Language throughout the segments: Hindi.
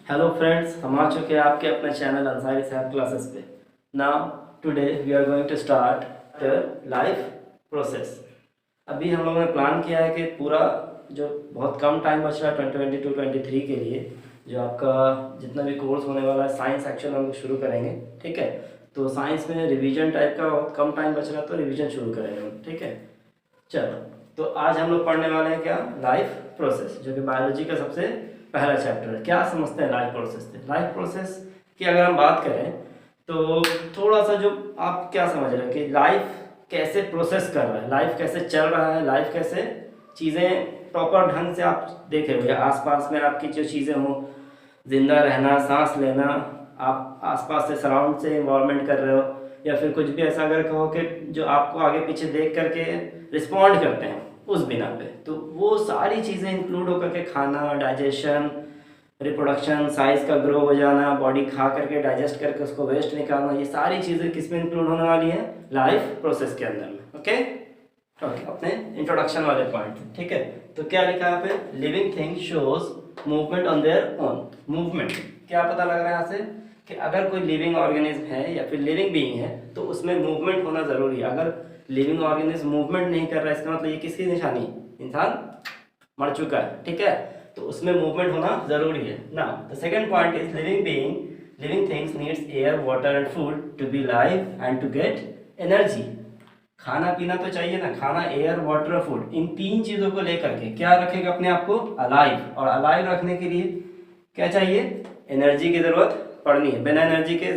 हेलो फ्रेंड्स, हम आ चुके हैं आपके अपने चैनल अंसारी साहब क्लासेस पे। Now today we are going to start the life process. अभी हम लोगों ने प्लान किया है कि पूरा जो बहुत कम टाइम बच रहा है 2022-23 के लिए, जो आपका जितना भी कोर्स होने वाला है साइंस एक्चुअल हम लोग शुरू करेंगे। ठीक है, तो साइंस में रिवीजन टाइप का बहुत कम टाइम बच रहा है, तो रिवीजन शुरू करेंगे हम। ठीक है, चलो। तो आज हम लोग पढ़ने वाले हैं क्या, लाइफ प्रोसेस, जो कि बायोलॉजी का सबसे पहला चैप्टर है। क्या समझते हैं लाइफ प्रोसेस से? लाइफ प्रोसेस की अगर हम बात करें तो थोड़ा सा जो आप क्या समझ रहे हैं कि लाइफ कैसे प्रोसेस कर रहा है, लाइफ कैसे चल रहा है, लाइफ कैसे चीज़ें प्रॉपर ढंग से आप देख रहे हो, या आसपास में आपकी जो चीज़ें हों, जिंदा रहना, सांस लेना, आप आसपास से सराउंड से इन्वॉल्वमेंट कर रहे हो, या फिर कुछ भी ऐसा अगर कहो कि जो आपको आगे पीछे देख करके रिस्पॉन्ड करते हैं उस बिना पे, तो वो सारी चीज़ें इंक्लूड होकर के खाना, डाइजेशन, रिप्रोडक्शन, साइज का ग्रो हो जाना, बॉडी खा करके डाइजेस्ट करके उसको वेस्ट निकालना, ये सारी चीज़ें किस में इंक्लूड होने वाली है, लाइफ प्रोसेस के अंदर में। ओके ओके, अपने इंट्रोडक्शन वाले पॉइंट। ठीक है, तो क्या लिखा है यहाँ पे, living thing shows movement on their own. Movement क्या पता लग रहा है यहाँ से कि अगर कोई लिविंग ऑर्गेनिज्म है या फिर लिविंग बीइंग है तो उसमें मूवमेंट होना जरूरी है। अगर लिविंग ऑर्गेनिज्म मूवमेंट नहीं कर रहा है, इसका मतलब ये किसकी निशानी, इंसान मर चुका है। ठीक है, तो उसमें मूवमेंट होना जरूरी है ना। The second point is living things needs air, water and food to be live and to get energy. खाना पीना तो चाहिए ना, खाना, एयर, वाटर, फूड, इन तीन चीजों को लेकर के क्या रखेगा अपने आप को, अलाइव। और अलाइव रखने के लिए क्या चाहिए, एनर्जी की जरूरत पड़नी है। बिना एनर्जी के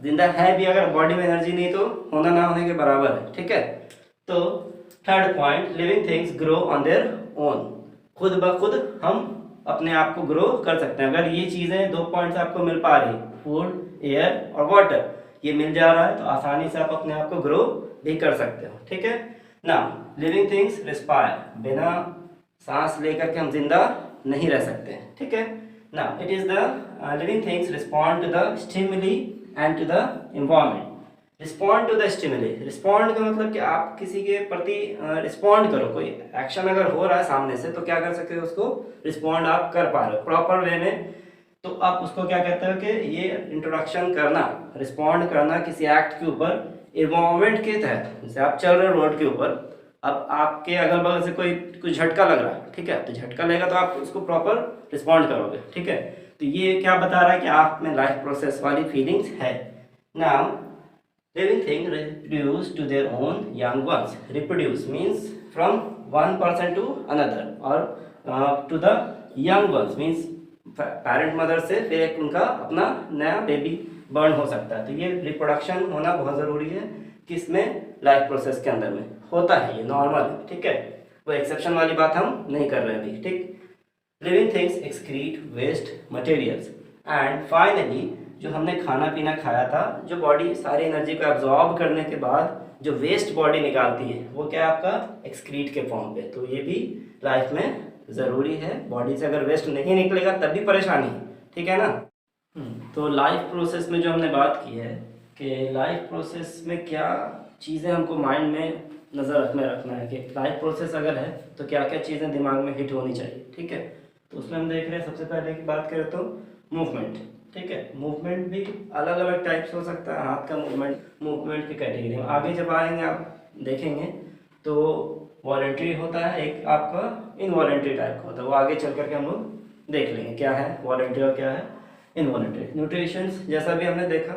जिंदा है भी अगर बॉडी में एनर्जी नहीं तो होना ना होने के बराबर है। ठीक है, तो third point, living things grow on their own. खुद ब खुद हम अपने आप को ग्रो कर सकते हैं। अगर ये चीजें दो पॉइंट्स आपको मिल पा रही, फूड, एयर और वाटर, ये मिल जा रहा है तो आसानी से आप अपने आप को ग्रो भी कर सकते हो। ठीक है ना। लिविंग थिंग्स रिस्पायर, बिना सांस लेकर के हम जिंदा नहीं रह सकते हैं। ठीक है ना। It is the living things respond to the stimuli and to the environment. Respond to the stimuli, respond का मतलब कि आप किसी के प्रति रिस्पॉन्ड करो, कोई एक्शन अगर हो रहा है सामने से तो क्या कर सकते हो, उसको रिस्पॉन्ड आप कर पा रहे हो प्रॉपर वे में, तो आप उसको क्या कहते हो कि ये इंट्रोडक्शन करना, रिस्पॉन्ड करना किसी एक्ट के ऊपर एनवायरनमेंट के तहत। जैसे आप चल रहे हो रोड के ऊपर, अब आपके अगल बगल से कोई कुछ झटका लग रहा है, ठीक है, तो झटका लगेगा तो आप उसको प्रॉपर रिस्पॉन्ड करोगे। ठीक है, तो ये क्या बता रहा है कि आप में लाइफ प्रोसेस वाली फीलिंग्स है। Now living thing reproduce to their own young ones. Reproduce means from one person to another, or to the young ones means parent mother से फिर एक उनका अपना नया बेबी बर्न हो सकता है। तो ये रिप्रोडक्शन होना बहुत ज़रूरी है, किसमें, लाइफ प्रोसेस के अंदर में होता है, ये नॉर्मल है। ठीक है, वो एक्सेप्शन वाली बात हम नहीं कर रहे अभी। ठीक, living things excrete waste materials and finally, जो हमने खाना पीना खाया था, जो बॉडी सारी एनर्जी को एब्जॉर्ब करने के बाद जो वेस्ट बॉडी निकालती है वो क्या है आपका, एक्सक्रीट के फॉर्म पे। तो ये भी लाइफ में ज़रूरी है, बॉडी से अगर वेस्ट नहीं निकलेगा तब भी परेशानी है। ठीक है ना। तो लाइफ प्रोसेस में जो हमने बात की है कि लाइफ प्रोसेस में क्या चीज़ें हमको माइंड में नज़र में रखना है कि लाइफ प्रोसेस अगर है तो क्या क्या चीज़ें दिमाग में हिट होनी चाहिए। ठीक है, तो उसमें हम देख रहे हैं सबसे पहले की बात करें तो मूवमेंट। ठीक है, मूवमेंट भी अलग अलग टाइप्स हो सकता है। हाथ का मूवमेंट की कैटेगरी में आगे जब आएंगे आप देखेंगे तो वॉलेंट्री होता है, एक आपका इनवॉलेंट्री टाइप का होता है, वो आगे चल करके हम लोग देख लेंगे क्या है वॉलेंट्री और क्या है इनवॉलेंट्री। न्यूट्रिशंस, जैसा भी हमने देखा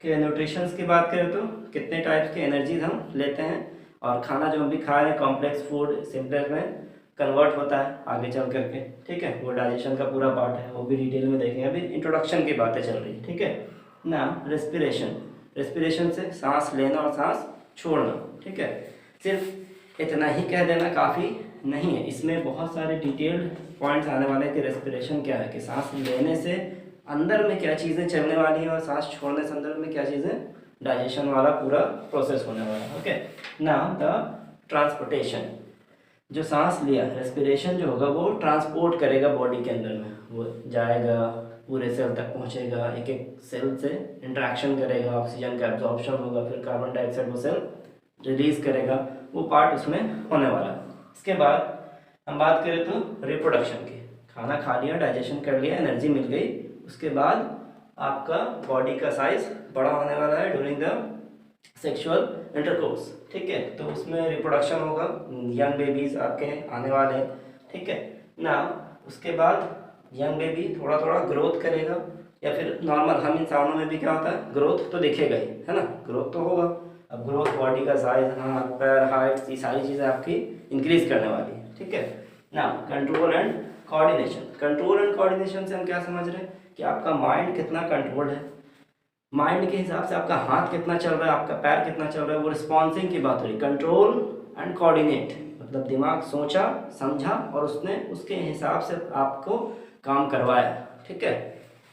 कि न्यूट्रिशंस की बात करें तो कितने टाइप्स के एनर्जीज हम लेते हैं, और खाना जो हम भी खा रहे हैं कॉम्प्लेक्स फूड सिंपलेक्स में कन्वर्ट होता है आगे चल करके। ठीक है, वो डाइजेशन का पूरा पार्ट है, वो भी डिटेल में देखेंगे, अभी इंट्रोडक्शन की बातें चल रही है। ठीक है ना। रेस्पिरेशन, रेस्पिरेशन से सांस लेना और सांस छोड़ना। ठीक है, सिर्फ इतना ही कह देना काफ़ी नहीं है, इसमें बहुत सारे डिटेल्ड पॉइंट्स आने वाले हैं कि रेस्पिरेशन क्या है, कि सांस लेने से अंदर में क्या चीज़ें चलने वाली हैं और सांस छोड़ने से अंदर में क्या चीज़ें, डाइजेशन वाला पूरा प्रोसेस होने वाला है। ओके ना। द ट्रांसपोर्टेशन, जो सांस लिया, रेस्पिरेशन जो होगा वो ट्रांसपोर्ट करेगा बॉडी के अंदर में, वो जाएगा पूरे सेल तक पहुंचेगा, एक एक सेल से इंटरेक्शन करेगा, ऑक्सीजन का एब्जॉर्प्शन होगा, फिर कार्बन डाइऑक्साइड वो सेल रिलीज करेगा, वो पार्ट उसमें होने वाला है। इसके बाद हम बात करें तो रिप्रोडक्शन की, खाना खा लिया, डाइजेशन कर लिया, एनर्जी मिल गई, उसके बाद आपका बॉडी का साइज बड़ा होने वाला है ड्यूरिंग द सेक्सुअल इंटरकोर्स, ठीक है। तो उसमें रिप्रोडक्शन होगा, यंग बेबीज आपके आने वाले हैं, ठीक है ना। उसके बाद यंग बेबी थोड़ा थोड़ा ग्रोथ करेगा, या फिर नॉर्मल हम इंसानों में भी क्या होता है, ग्रोथ तो दिखेगा ही, है ना, ग्रोथ तो होगा। अब ग्रोथ बॉडी का साइज, हाथ पैर हाइट, ये सारी चीज़ें आपकी इंक्रीज करने वाली है, ठीक है ना। Control and coordination, control and coordination से हम क्या समझ रहे हैं कि आपका माइंड कितना कंट्रोल्ड है, माइंड के हिसाब से आपका हाथ कितना चल रहा है, आपका पैर कितना चल रहा है, वो रिस्पॉन्सिंग की बात हो रही। कंट्रोल एंड कोऑर्डिनेट मतलब दिमाग सोचा समझा और उसने उसके हिसाब से आपको काम करवाया, ठीक है।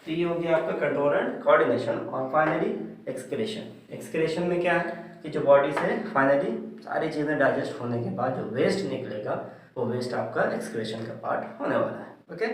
तो ये हो गया आपका कंट्रोल एंड कोऑर्डिनेशन। और फाइनली एक्सक्रीशन, एक्सक्रीशन में क्या है कि जो बॉडी से फाइनली सारी चीज़ें डाइजेस्ट होने के बाद जो वेस्ट निकलेगा वो वेस्ट आपका एक्सक्रीशन का पार्ट होने वाला है, ओके।